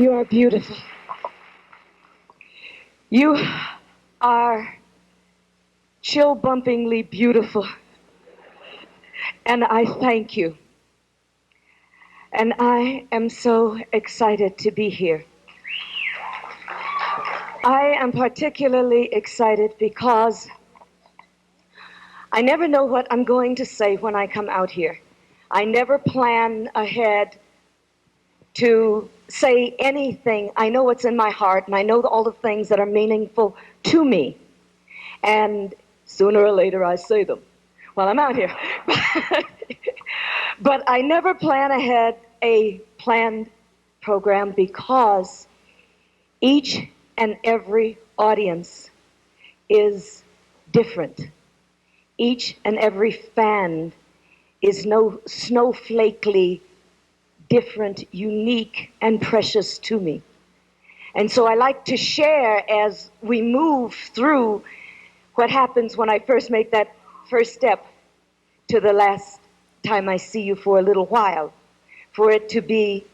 You are beautiful. You are chill-bumpingly beautiful. And I thank you. And I am so excited to be here. I am particularly excited because I never know what I'm going to say when I come out here. I never plan ahead to say anything. I know what's in my heart, and I know all the things that are meaningful to me. And sooner or later I say them while I'm out here. But I never plan ahead a planned program because each and every audience is different. Each and every fan is no snowflakely different, unique, and precious to me. And so I like to share as we move through what happens when I first make that first step to the last time I see you for a little while, for it to be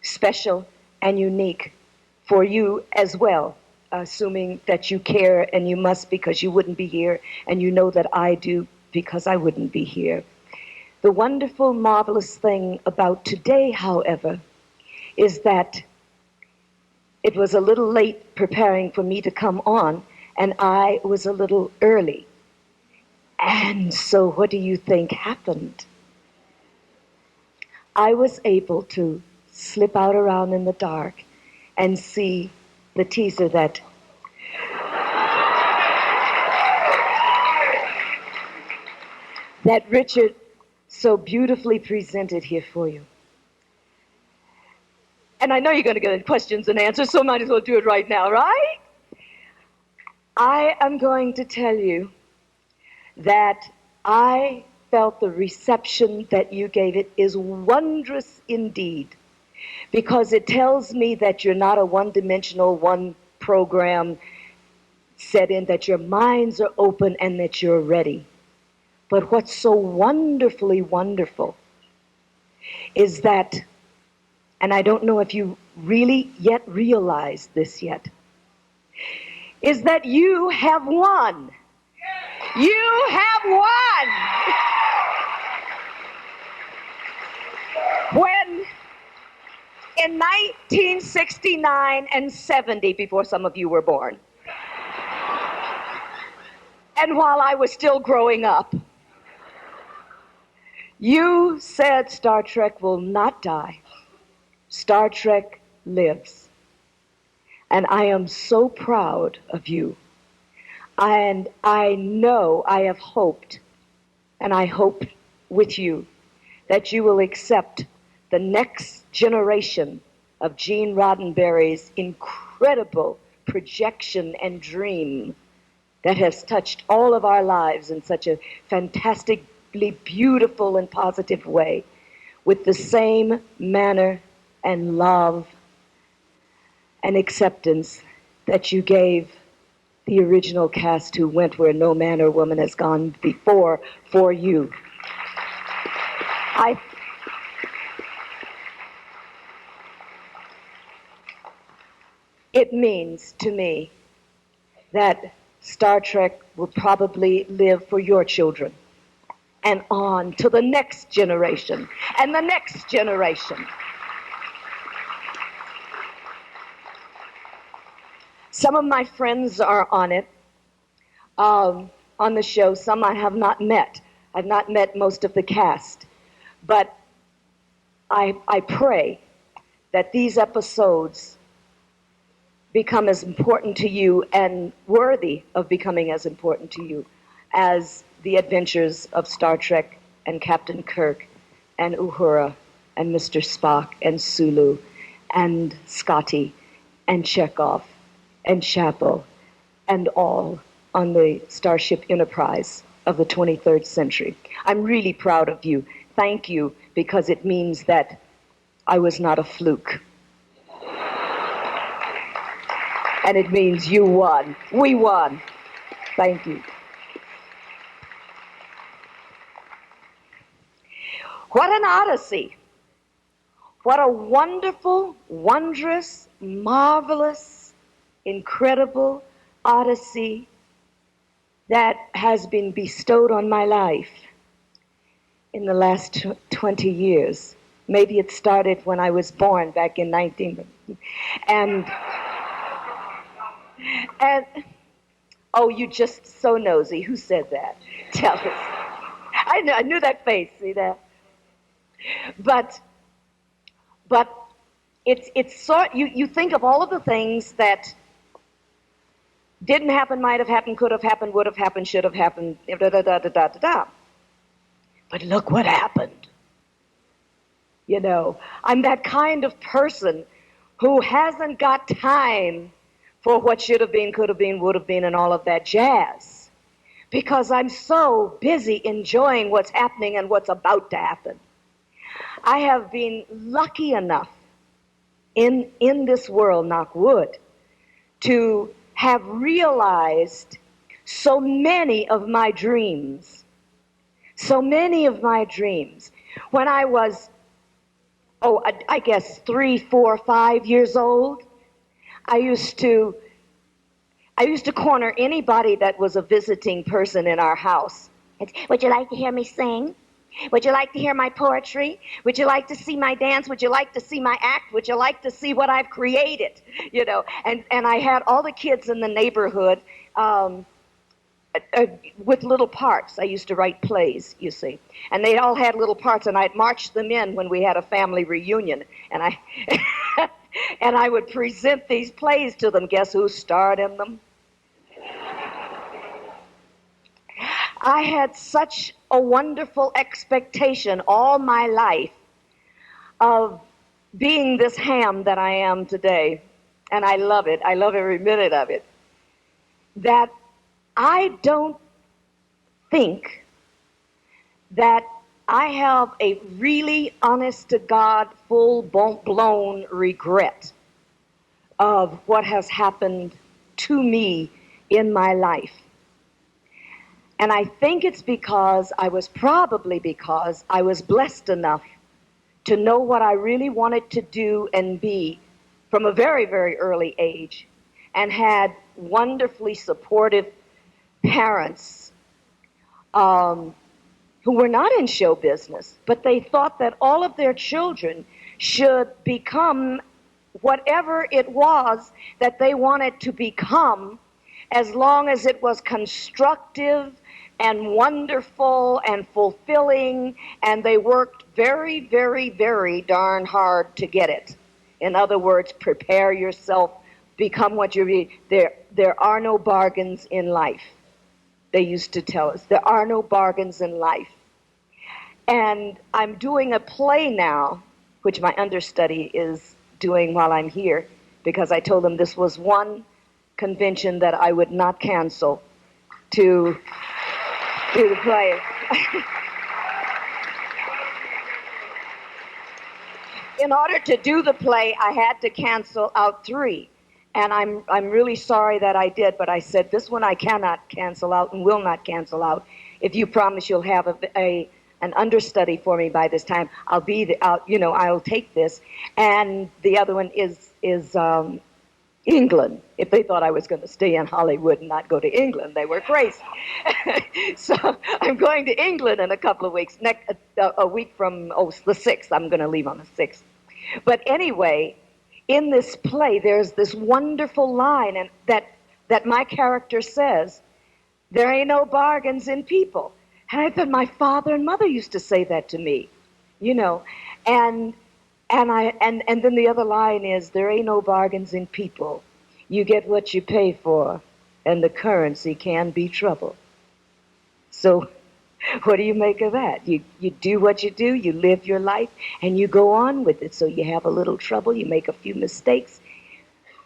special and unique for you as well, assuming that you care, and you must, because you wouldn't be here, and you know that I do because I wouldn't be here. The wonderful, marvelous thing about today, however, is that it was a little late preparing for me to come on, and I was a little early. And so what do you think happened? I was able to slip out around in the dark and see the teaser that Richard so beautifully presented here for you. And I know you're going to get questions and answers, so I might as well do it right now, right? I am going to tell you that I felt the reception that you gave it is wondrous indeed, because it tells me that you're not a one-dimensional, one-program set in, that your minds are open and that you're ready. But what's so wonderfully wonderful is that, and I don't know if you really yet realize this yet, is that you have won. You have won. When in 1969 and 70, before some of you were born, and while I was still growing up, you said Star Trek will not die. Star Trek lives. And I am so proud of you. And I know, I have hoped, and I hope with you, that you will accept the next generation of Gene Roddenberry's incredible projection and dream that has touched all of our lives in such a fantastically beautiful and positive way, with the same manner and love and acceptance that you gave the original cast who went where no man or woman has gone before for you. It means to me that Star Trek will probably live for your children and on to the next generation and the next generation. Some of my friends are on it, on the show. Some I have not met. I've not met most of the cast. But I pray that these episodes become as important to you and worthy of becoming as important to you as the adventures of Star Trek and Captain Kirk and Uhura and Mr. Spock and Sulu and Scotty and Chekhov and Chapo and all on the Starship Enterprise of the 23rd century. I'm really proud of you. Thank you, because it means that I was not a fluke. And it means you won. We won. Thank you. What an odyssey. What a wonderful, wondrous, marvelous, incredible odyssey that has been bestowed on my life in the last 20 years. Maybe it started when I was born back in 19... And oh, you just so nosy. Who said that? Tell us. I knew that face. See that? But it's sort. You think of all of the things that didn't happen, might have happened, could have happened, would have happened, should have happened. Da da da da da da da. But look what happened. You know, I'm that kind of person who hasn't got time for what should have been, could have been, would have been, and all of that jazz. Because I'm so busy enjoying what's happening and what's about to happen. I have been lucky enough in this world, knock wood, to have realized so many of my dreams. So many of my dreams. When I was, I guess 3, 4, 5 years old, I used to corner anybody that was a visiting person in our house. Would you like to hear me sing? Would you like to hear my poetry? Would you like to see my dance? Would you like to see my act? Would you like to see what I've created? You know, and I had all the kids in the neighborhood with little parts. I used to write plays, you see. And they all had little parts, and I'd march them in when we had a family reunion. And and I would present these plays to them. Guess who starred in them? I had such a wonderful expectation all my life of being this ham that I am today. And I love it. I love every minute of it. That I don't think that I have a really honest-to-God, full-blown regret of what has happened to me in my life. And I think it's because I was blessed enough to know what I really wanted to do and be from a very, very early age, and had wonderfully supportive parents who were not in show business, but they thought that all of their children should become whatever it was that they wanted to become, as long as it was constructive and wonderful and fulfilling, and they worked very, very, very darn hard to get it. In other words, prepare yourself, become what you be. There are no bargains in life. They used to tell us, there are no bargains in life. And I'm doing a play now, which my understudy is doing while I'm here, because I told them this was one convention that I would not cancel to do the play. In order to do the play, I had to cancel out 3. And I'm really sorry that I did, but I said, this one I cannot cancel out and will not cancel out. If you promise you'll have an understudy for me by this time, I'll take this. And the other one is England. If they thought I was going to stay in Hollywood and not go to England, they were crazy. So I'm going to England in a couple of weeks. A week from the 6th. I'm going to leave on the 6th. But anyway, in this play, there's this wonderful line, and that my character says, "There ain't no bargains in people." And I thought my father and mother used to say that to me, you know, and then the other line is, "There ain't no bargains in people. You get what you pay for, and the currency can be trouble." So what do you make of that? You do what you do, you live your life, and you go on with it. So you have a little trouble, you make a few mistakes.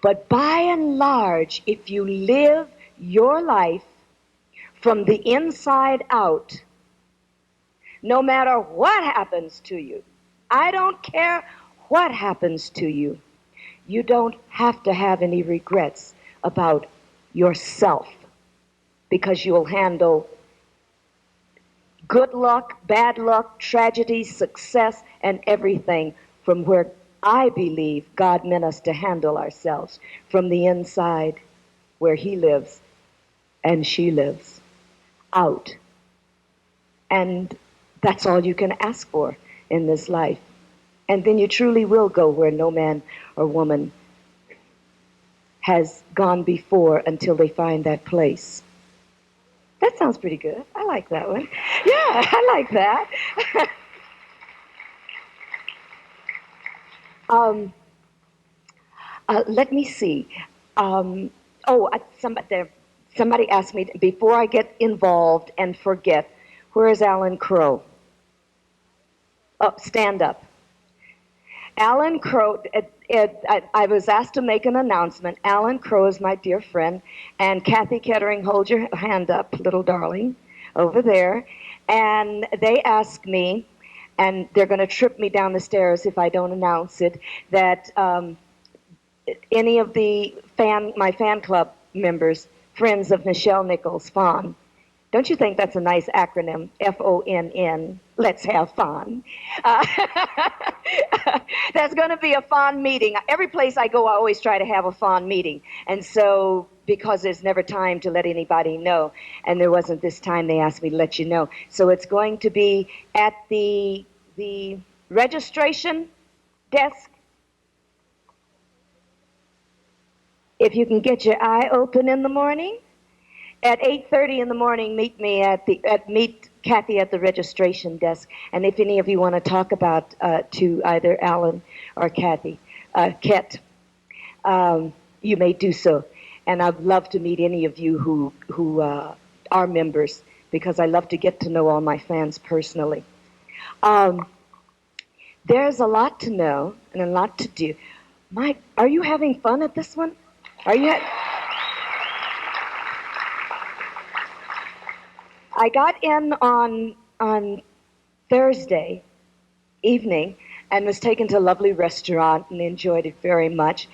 But by and large, if you live your life from the inside out, no matter what happens to you, I don't care what happens to you, you don't have to have any regrets about yourself, because you'll handle good luck, bad luck, tragedy, success, and everything from where I believe God meant us to handle ourselves, from the inside where he lives and she lives, out. And that's all you can ask for in this life. And then you truly will go where no man or woman has gone before until they find that place. That sounds pretty good. I like that one. Yeah, I like that. um, let me see. Somebody asked me, before I get involved and forget, where is Alan Crow? Oh, stand up. Alan Crow, I was asked to make an announcement. Alan Crow is my dear friend. And Kathy Kettering, hold your hand up, little darling, over there. And they asked me, and they're going to trip me down the stairs if I don't announce it, that any of my fan club members, friends of Nichelle Nichols, FON. Don't you think that's a nice acronym? FONN. Let's have fun. There's going to be a FON meeting. Every place I go, I always try to have a FON meeting. And so, because there's never time to let anybody know, and there wasn't this time, they asked me to let you know. So it's going to be at the registration desk. If you can get your eye open in the morning, at 8:30 in the morning, meet Kathy at the registration desk. And if any of you want to talk about to either Alan or Kathy, Ket, you may do so. And I'd love to meet any of you who are members, because I love to get to know all my fans personally. There's a lot to know and a lot to do. Mike, are you having fun at this one? Are you? I got in on Thursday evening and was taken to a lovely restaurant and enjoyed it very much.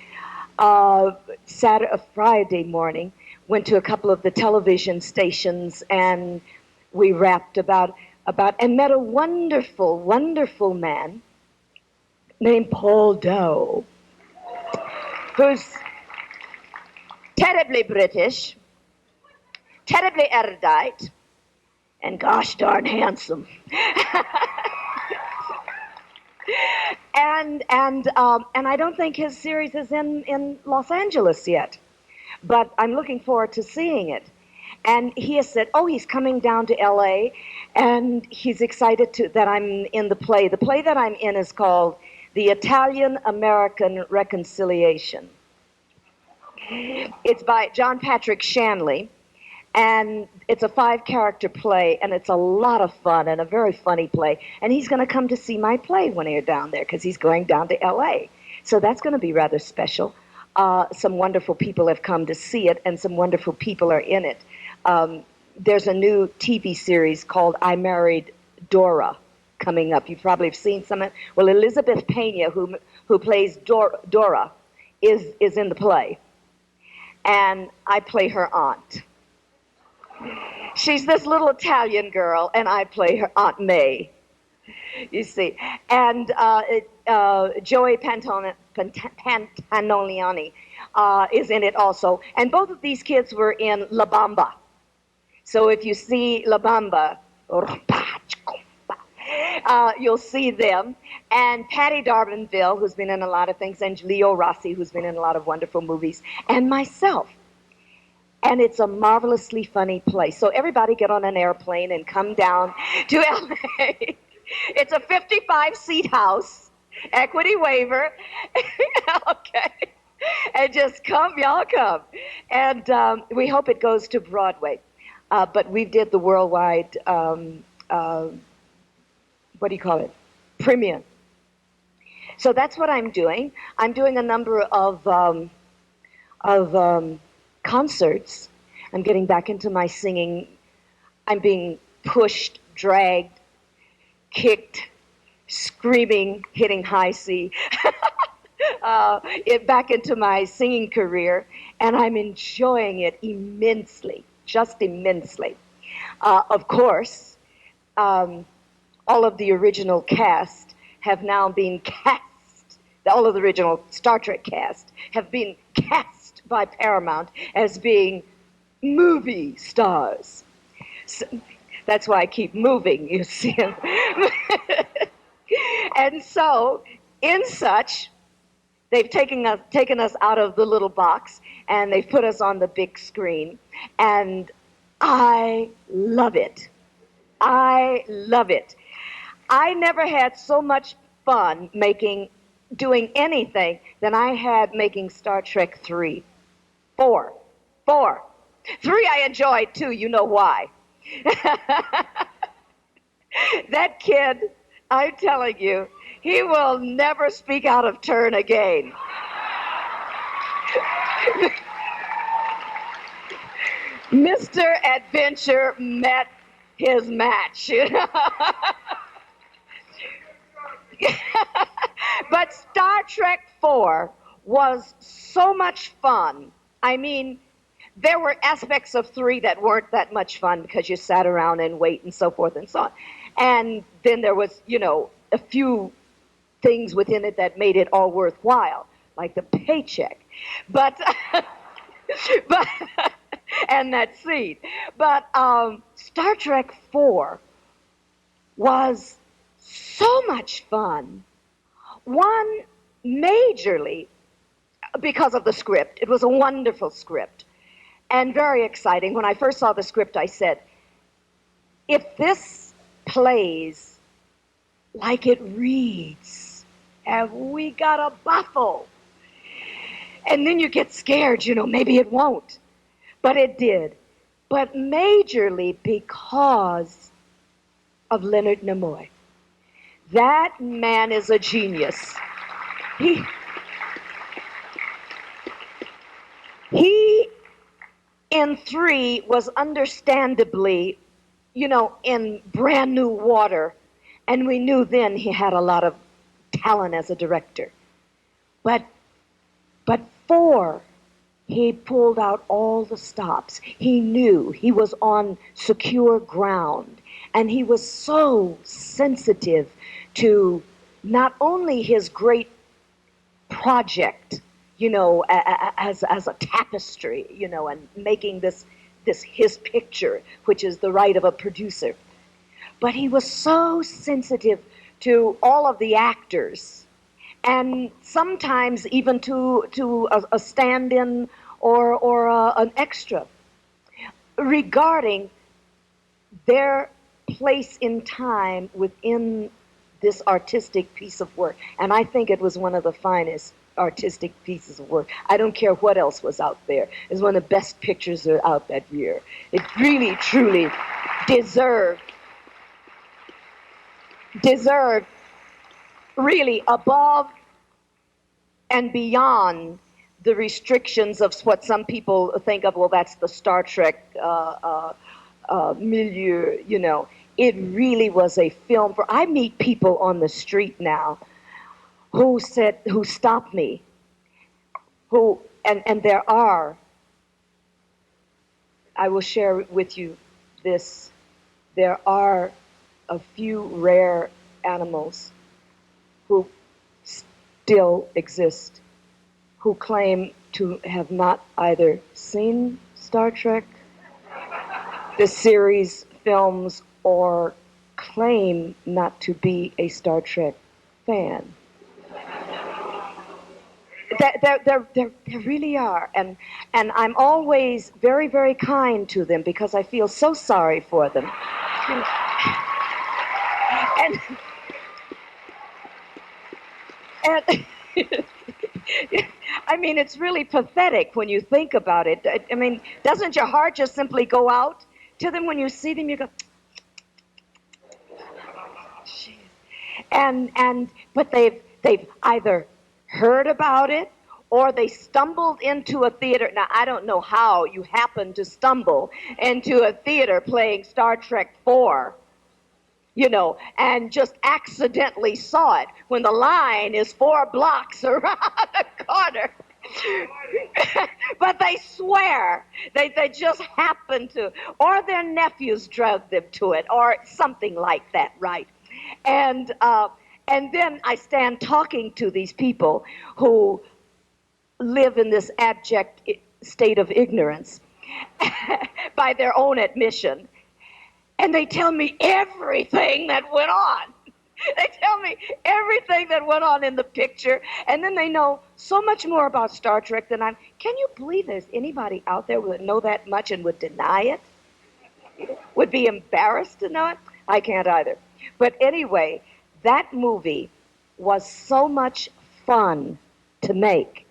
Friday morning, went to a couple of the television stations, and we rapped about and met a wonderful, wonderful man named Paul Doe, who's terribly British, terribly erudite, and gosh darn handsome. and I don't think his series is in Los Angeles yet, but I'm looking forward to seeing it. And he has said, he's coming down to L.A., and he's excited that I'm in the play. The play that I'm in is called The Italian-American Reconciliation. It's by John Patrick Shanley, and it's a 5-character play, and it's a lot of fun and a very funny play. And he's going to come to see my play when you're down there, because he's going down to L.A. So that's going to be rather special. Some wonderful people have come to see it, and some wonderful people are in it. There's a new TV series called I Married Dora coming up. You probably have seen some of it. Well, Elizabeth Pena, who plays Dora, is in the play. And I play her aunt. She's this little Italian girl, and I play her Aunt May, you see. And Joey Pantoliani is in it also. And both of these kids were in La Bamba. So if you see La Bamba, you'll see them. And Patty Darbanville, who's been in a lot of things, and Leo Rossi, who's been in a lot of wonderful movies, and myself. And it's a marvelously funny place. So everybody get on an airplane and come down to L.A. It's a 55-seat house, equity waiver. Okay. And just come, y'all come. And we hope it goes to Broadway. But we did the worldwide, premiere. So that's what I'm doing. I'm doing a number of concerts. I'm getting back into my singing. I'm being pushed, dragged, kicked, screaming, hitting high C, back into my singing career, and I'm enjoying it immensely, just immensely. Of course, all of the original cast have now been cast all of the original Star Trek cast have been cast by Paramount as being movie stars. So, that's why I keep moving, you see. And so, in such, they've taken us out of the little box, and they've put us on the big screen, and I love it. I love it. I never had so much fun doing anything than I had making Star Trek 3. 4. 4. 3 I enjoyed too, you know why. That kid, I'm telling you, he will never speak out of turn again. Mr. Adventure met his match. But Star Trek 4 was so much fun. I mean, there were aspects of 3 that weren't that much fun because you sat around and wait and so forth and so on. And then there was, a few things within it that made it all worthwhile, like the paycheck. But, but and that scene. But Star Trek 4 was so much fun. One, majorly because of the script. It was a wonderful script and very exciting. When I first saw the script, I said, if this plays like it reads, have we got a buffalo? And then you get scared, maybe it won't. But it did. But majorly because of Leonard Nimoy. That man is a genius. He in 3 was understandably, in brand new water, and we knew then he had a lot of talent as a director. But 4, he pulled out all the stops. He knew he was on secure ground, and he was so sensitive to not only his great project, as a tapestry, and making this his picture, which is the right of a producer, but he was so sensitive to all of the actors, and sometimes even to a stand-in or an extra, regarding their place in time within this artistic piece of work. And I think it was one of the finest artistic pieces of work. I don't care what else was out there. It was one of the best pictures that were out that year. It really, truly deserved really above and beyond the restrictions of what some people think of, well, that's the Star Trek milieu, It really was a film for, I meet people on the street now who stopped me, and there are, I will share with you this, there are a few rare animals who still exist, who claim to have not either seen Star Trek, the series, films, or claim not to be a Star Trek fan. There really are, and I'm always very, very kind to them because I feel so sorry for them. And I mean, it's really pathetic when you think about it. I mean, doesn't your heart just simply go out to them when you see them? You go, but they've either heard about it or they stumbled into a theater. Now, I don't know how you happened to stumble into a theater playing Star Trek 4, and just accidentally saw it when the line is 4 blocks around the corner. But they swear they just happened to, or their nephews drug them to it, or something like that, right? And And then I stand talking to these people who live in this abject state of ignorance by their own admission. And they tell me everything that went on. They tell me everything that went on in the picture, and then they know so much more about Star Trek than I'm. Can you believe there's anybody out there who would know that much and would deny it? Would be embarrassed to know it? I can't either. But anyway, that movie was so much fun to make.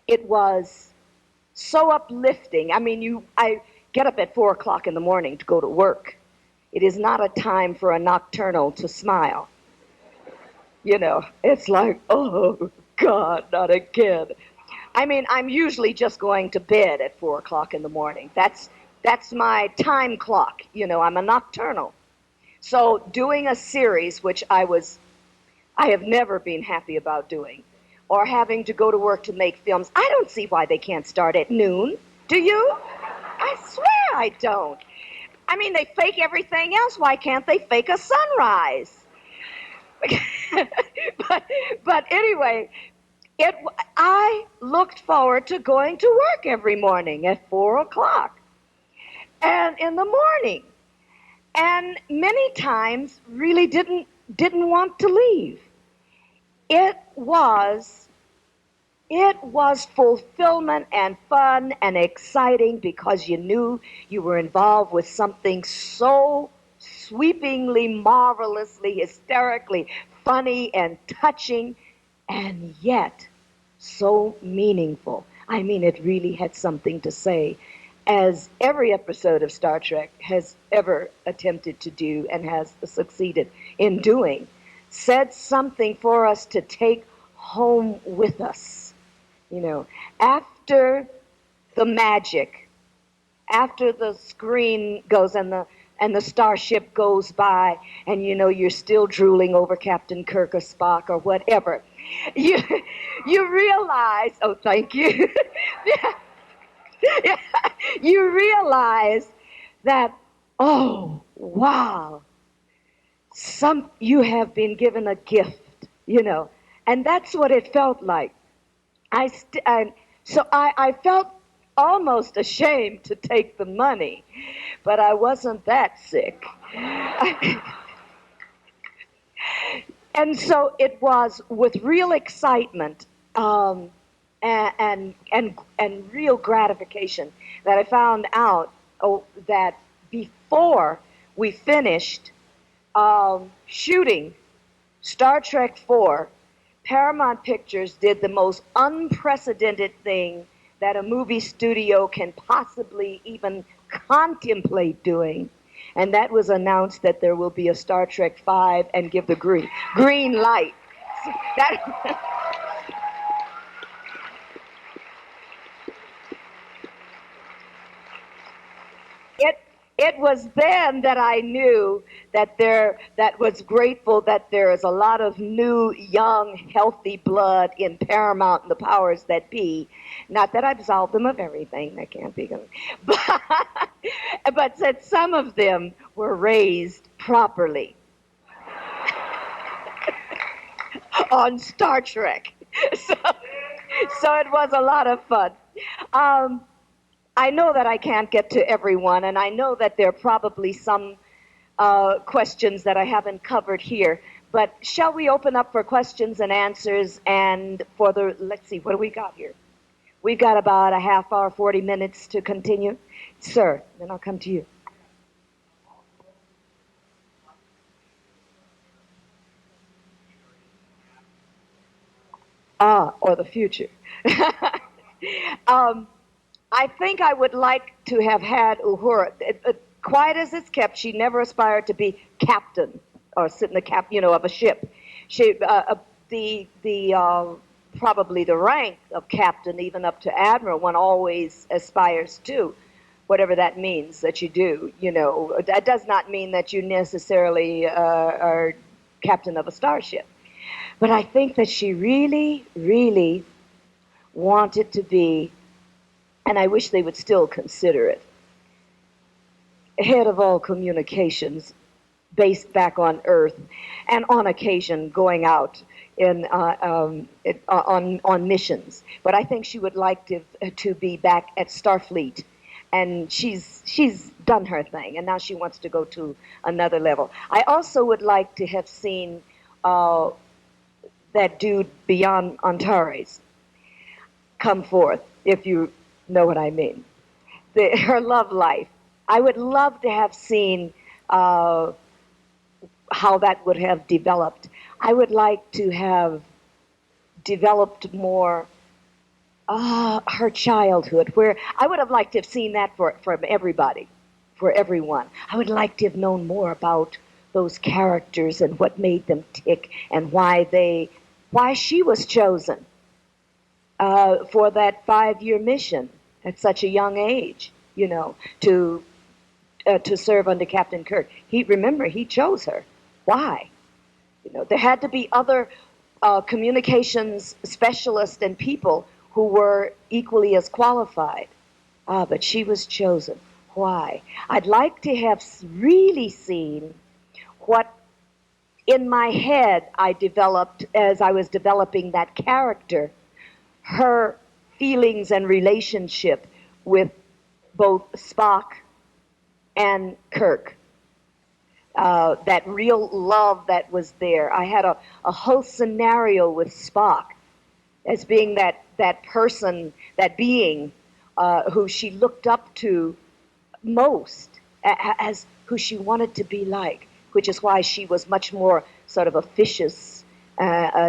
It was so uplifting. I mean, I get up at 4 o'clock in the morning to go to work. It is not a time for a nocturnal to smile. You know, it's like, oh, God, not again. I mean, I'm usually just going to bed at 4 o'clock in the morning. That's my time clock. You know, I'm a nocturnal. So doing a series, which I have never been happy about doing, or having to go to work to make films, I don't see why they can't start at noon. Do you? I swear I don't. I mean, they fake everything else. Why can't they fake a sunrise? but anyway, I looked forward to going to work every morning at 4 o'clock and in the morning, and many times really didn't want to leave. It was fulfillment and fun and exciting because you knew you were involved with something so sweepingly, marvelously, hysterically funny and touching, and yet so meaningful. I mean, it really had something to say, as every episode of Star Trek has ever attempted to do and has succeeded in doing. Said something for us to take home with us. You know, after the magic, after the screen goes and the starship goes by, and you know you're still drooling over Captain Kirk or Spock or whatever, you realize, oh, thank you. Yeah, you realize that, oh, wow, you have been given a gift, you know, and that's what it felt like. So I felt almost ashamed to take the money, but I wasn't that sick. And so it was with real excitement and real gratification that I found out that before we finished shooting Star Trek 4, Paramount Pictures did the most unprecedented thing that a movie studio can possibly even contemplate doing. And that was announced that there will be a Star Trek 5 and give the green light. It was then that I knew that was grateful that there is a lot of new, young, healthy blood in Paramount and the powers that be. Not that I absolved them of everything, that can't be good. But that some of them were raised properly on Star Trek. So it was a lot of fun. I know that I can't get to everyone, and I know that there are probably some questions that I haven't covered here. But shall we open up for questions and answers? And let's see, what do we got here? We've got about a half hour, 40 minutes to continue. Sir, then I'll come to you. Or the future. I think I would like to have had Uhura. Quiet as it's kept, she never aspired to be captain or sit in the of a ship. She, probably the rank of captain, even up to admiral, one always aspires to, whatever that means that you do. You know, that does not mean that you necessarily are captain of a starship. But I think that she really, really wanted to be, and I wish they would still consider it, head of all communications based back on Earth, and on occasion going out in on missions. But I think she would like to be back at Starfleet, and she's done her thing, and now she wants to go to another level. I also would like to have seen that dude beyond Antares come forth, if you know what I mean. Her love life. I would love to have seen how that would have developed. I would like to have developed more her childhood, where I would have liked to have seen that from everybody, for everyone. I would like to have known more about those characters and what made them tick and why she was chosen for that 5-year mission at such a young age, you know, to serve under Captain Kirk. He chose her. Why? You know, there had to be other communications specialists and people who were equally as qualified. But she was chosen. Why? I'd like to have really seen what in my head I developed as I was developing that character, her feelings and relationship with both Spock and Kirk. That real love that was there. I had a whole scenario with Spock as being that person, that being who she looked up to most, as who she wanted to be like, which is why she was much more sort of officious,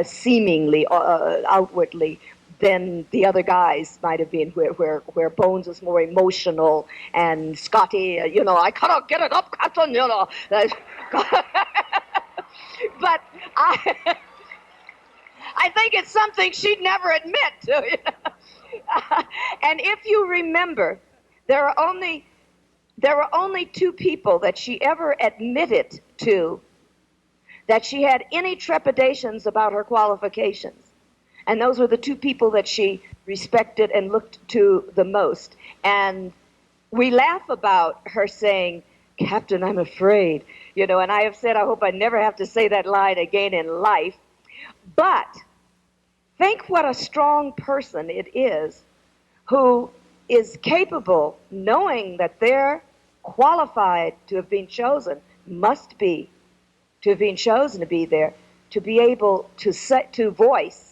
seemingly, outwardly, than the other guys might have been, where Bones was more emotional, and Scotty, you know, I cannot get it up, Captain, you know. But I think it's something she'd never admit to. You know? And if you remember, there were only 2 people that she ever admitted to that she had any trepidations about her qualifications. And those were the 2 people that she respected and looked to the most. And we laugh about her saying, Captain, I'm afraid. You know, and I have said, I hope I never have to say that line again in life. But think what a strong person it is who is capable, knowing that they're qualified to have been chosen, must be, to have been chosen to be there, to be able to voice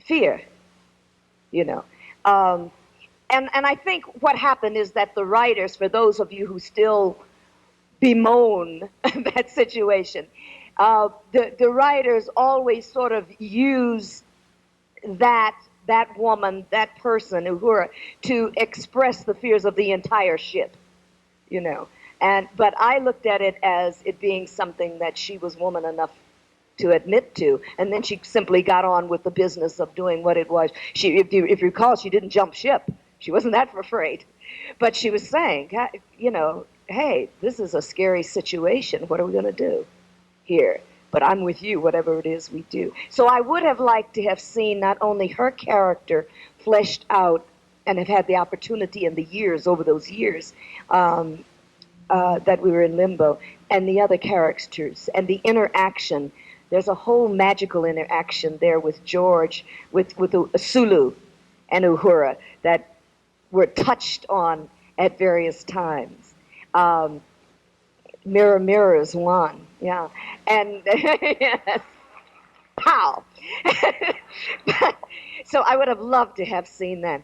fear, you know. And I think what happened is that the writers, for those of you who still bemoan that situation, the writers always sort of use that woman, that person, Uhura, to express the fears of the entire ship, you know. But I looked at it as it being something that she was woman enough to admit to, and then she simply got on with the business of doing what it was. If you recall, she didn't jump ship. She wasn't that afraid. But she was saying, you know, hey, this is a scary situation. What are we going to do here? But I'm with you, whatever it is we do. So I would have liked to have seen not only her character fleshed out and have had the opportunity in the years, over those years, that we were in limbo, and the other characters, and the interaction. There's a whole magical interaction there with George, with Sulu and Uhura that were touched on at various times. Mirror, mirror is one, yeah. And yes, pow. So I would have loved to have seen that.